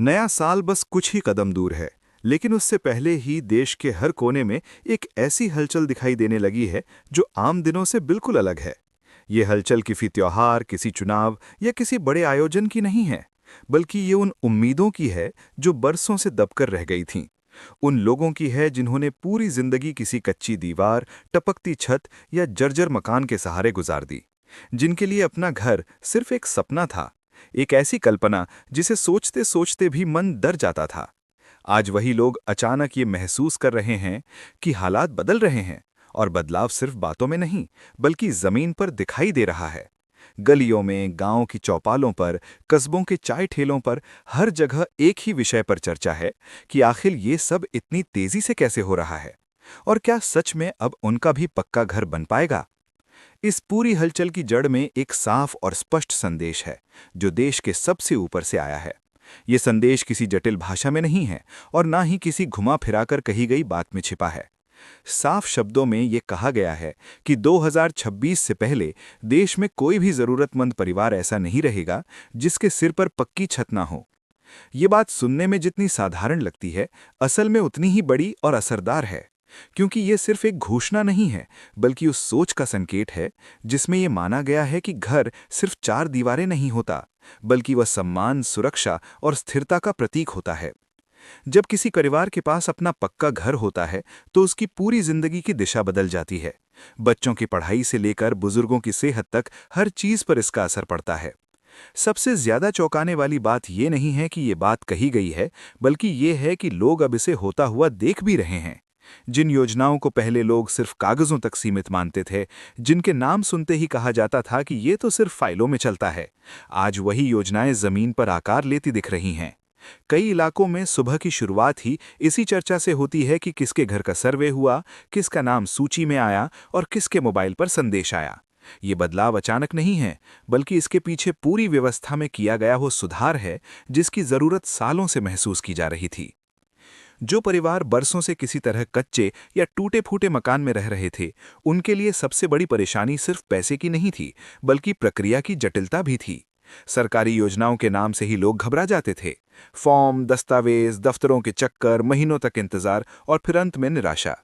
नया साल बस कुछ ही कदम दूर है, लेकिन उससे पहले ही देश के हर कोने में एक ऐसी हलचल दिखाई देने लगी है जो आम दिनों से बिल्कुल अलग है। ये हलचल किसी त्योहार, किसी चुनाव या किसी बड़े आयोजन की नहीं है, बल्कि ये उन उम्मीदों की है जो बरसों से दबकर रह गई थीं। उन लोगों की है जिन्होंने पूरी जिंदगी किसी कच्ची दीवार, टपकती छत या जर्जर मकान के सहारे गुजार दी, जिनके लिए अपना घर सिर्फ एक सपना था, एक ऐसी कल्पना जिसे सोचते सोचते भी मन डर जाता था। आज वही लोग अचानक ये महसूस कर रहे हैं कि हालात बदल रहे हैं, और बदलाव सिर्फ बातों में नहीं बल्कि जमीन पर दिखाई दे रहा है। गलियों में, गांव की चौपालों पर, कस्बों के चाय ठेलों पर, हर जगह एक ही विषय पर चर्चा है कि आखिर ये सब इतनी तेजी से कैसे हो रहा है, और क्या सच में अब उनका भी पक्का घर बन पाएगा। इस पूरी हलचल की जड़ में एक साफ और स्पष्ट संदेश है जो देश के सबसे ऊपर से आया है। ये संदेश किसी जटिल भाषा में नहीं है और ना ही किसी घुमा फिराकर कही गई बात में छिपा है। साफ शब्दों में ये कहा गया है कि 2026 से पहले देश में कोई भी जरूरतमंद परिवार ऐसा नहीं रहेगा जिसके सिर पर पक्की छत ना हो। ये बात सुनने में जितनी साधारण लगती है, असल में उतनी ही बड़ी और असरदार है, क्योंकि ये सिर्फ एक घोषणा नहीं है बल्कि उस सोच का संकेत है जिसमें यह माना गया है कि घर सिर्फ चार दीवारें नहीं होता, बल्कि वह सम्मान, सुरक्षा और स्थिरता का प्रतीक होता है। जब किसी परिवार के पास अपना पक्का घर होता है तो उसकी पूरी जिंदगी की दिशा बदल जाती है। बच्चों की पढ़ाई से लेकर बुजुर्गों की सेहत तक हर चीज पर इसका असर पड़ता है। सबसे ज्यादा चौंकाने वाली बात यह नहीं है कि ये बात कही गई है, बल्कि ये है कि लोग अब इसे होता हुआ देख भी रहे हैं। जिन योजनाओं को पहले लोग सिर्फ कागजों तक सीमित मानते थे, जिनके नाम सुनते ही कहा जाता था कि ये तो सिर्फ फाइलों में चलता है, आज वही योजनाएं जमीन पर आकार लेती दिख रही हैं। कई इलाकों में सुबह की शुरुआत ही इसी चर्चा से होती है कि किसके घर का सर्वे हुआ, किसका नाम सूची में आया और किसके मोबाइल पर संदेश आया। ये बदलाव अचानक नहीं है, बल्कि इसके पीछे पूरी व्यवस्था में किया गया वो सुधार है जिसकी जरूरत सालों से महसूस की जा रही थी। जो परिवार बरसों से किसी तरह कच्चे या टूटे-फूटे मकान में रह रहे थे, उनके लिए सबसे बड़ी परेशानी सिर्फ पैसे की नहीं थी, बल्कि प्रक्रिया की जटिलता भी थी। सरकारी योजनाओं के नाम से ही लोग घबरा जाते थे। फॉर्म, दस्तावेज, दफ्तरों के चक्कर, महीनों तक इंतजार और फिर अंत में निराशा।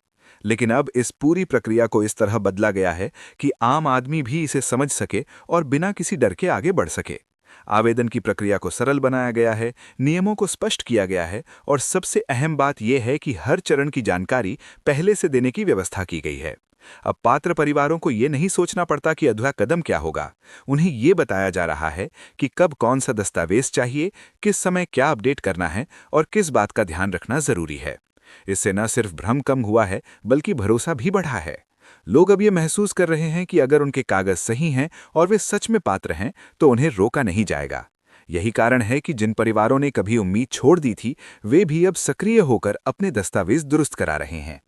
लेकिन अब इस पूरी प्रक्रिया को इस तरह बदला गया है कि आम आदमी भी इसे समझ सके और बिना किसी डर के आगे बढ़ सके। आवेदन की प्रक्रिया को सरल बनाया गया है, नियमों को स्पष्ट किया गया है और सबसे अहम बात यह है कि हर चरण की जानकारी पहले से देने की व्यवस्था की गई है। अब पात्र परिवारों को यह नहीं सोचना पड़ता कि अगला कदम क्या होगा। उन्हें यह बताया जा रहा है कि कब कौन सा दस्तावेज चाहिए, किस समय क्या अपडेट करना है और किस बात का ध्यान रखना जरूरी है। इससे न सिर्फ भ्रम कम हुआ है, बल्कि भरोसा भी बढ़ा है। लोग अब ये महसूस कर रहे हैं कि अगर उनके कागज सही हैं और वे सच में पात्र हैं, तो उन्हें रोका नहीं जाएगा। यही कारण है कि जिन परिवारों ने कभी उम्मीद छोड़ दी थी, वे भी अब सक्रिय होकर अपने दस्तावेज दुरुस्त करा रहे हैं।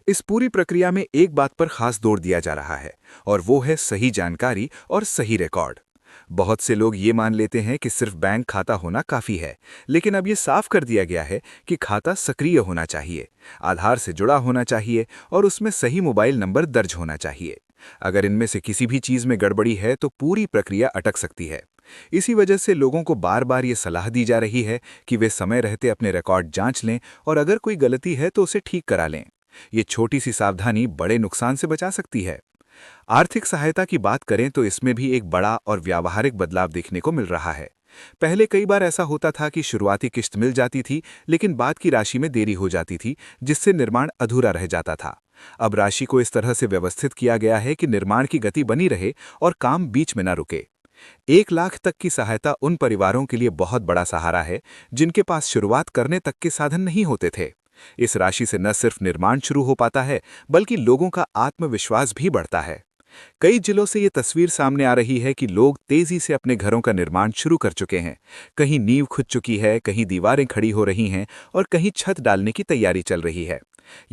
इस पूरी प्रक्रिया में एक बात पर खास जोर दिया जा रहा है, और वो है सही जानकारी और सही रिकॉर्ड। बहुत से लोग ये मान लेते हैं कि सिर्फ बैंक खाता होना काफी है, लेकिन अब ये साफ कर दिया गया है कि खाता सक्रिय होना चाहिए, आधार से जुड़ा होना चाहिए और उसमें सही मोबाइल नंबर दर्ज होना चाहिए। अगर इनमें से किसी भी चीज में गड़बड़ी है तो पूरी प्रक्रिया अटक सकती है। इसी वजह से लोगों को बार बार ये सलाह दी जा रही है कि वे समय रहते अपने रिकॉर्ड जांच लें और अगर कोई गलती है तो उसे ठीक करा लें। ये छोटी सी सावधानी बड़े नुकसान से बचा सकती है। आर्थिक सहायता की बात करें तो इसमें भी एक बड़ा और व्यावहारिक बदलाव देखने को मिल रहा है। पहले कई बार ऐसा होता था कि शुरुआती किस्त मिल जाती थी, लेकिन बाद की राशि में देरी हो जाती थी, जिससे निर्माण अधूरा रह जाता था। अब राशि को इस तरह से व्यवस्थित किया गया है कि निर्माण की गति बनी रहे और काम बीच में न रुके। 1 लाख तक की सहायता उन परिवारों के लिए बहुत बड़ा सहारा है जिनके पास शुरुआत करने तक के साधन नहीं होते थे। इस राशि से न सिर्फ निर्माण शुरू हो पाता है, बल्कि लोगों का आत्मविश्वास भी बढ़ता है। कई जिलों से ये तस्वीर सामने आ रही है कि लोग तेजी से अपने घरों का निर्माण शुरू कर चुके हैं। कहीं नींव खुद चुकी है, कहीं दीवारें खड़ी हो रही हैं और कहीं छत डालने की तैयारी चल रही है।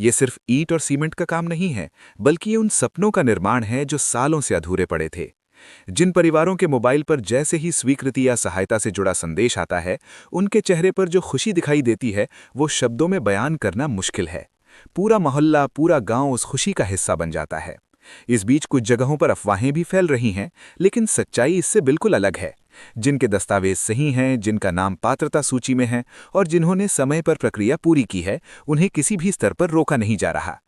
ये सिर्फ ईंट और सीमेंट का काम नहीं है, बल्कि ये उन सपनों का निर्माण है जो सालों से अधूरे पड़े थे। जिन परिवारों के मोबाइल पर जैसे ही स्वीकृति या सहायता से जुड़ा संदेश आता है, उनके चेहरे पर जो खुशी दिखाई देती है वो शब्दों में बयान करना मुश्किल है। पूरा मोहल्ला, पूरा गांव उस खुशी का हिस्सा बन जाता है। इस बीच कुछ जगहों पर अफवाहें भी फैल रही हैं, लेकिन सच्चाई इससे बिल्कुल अलग है। जिनके दस्तावेज सही हैं, जिनका नाम पात्रता सूची में है और जिन्होंने समय पर प्रक्रिया पूरी की है, उन्हें किसी भी स्तर पर रोका नहीं जा रहा।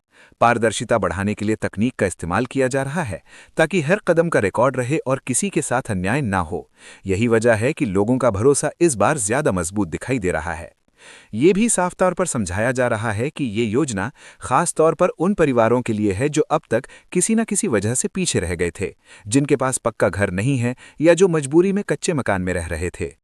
पारदर्शिता बढ़ाने के लिए तकनीक का इस्तेमाल किया जा रहा है ताकि हर कदम का रिकॉर्ड रहे और किसी के साथ अन्याय ना हो। यही वजह है कि लोगों का भरोसा इस बार ज्यादा मजबूत दिखाई दे रहा है। ये भी साफ तौर पर समझाया जा रहा है कि ये योजना खास तौर पर उन परिवारों के लिए है जो अब तक किसी न किसी वजह से पीछे रह गए थे, जिनके पास पक्का घर नहीं है या जो मजबूरी में कच्चे मकान में रह रहे थे।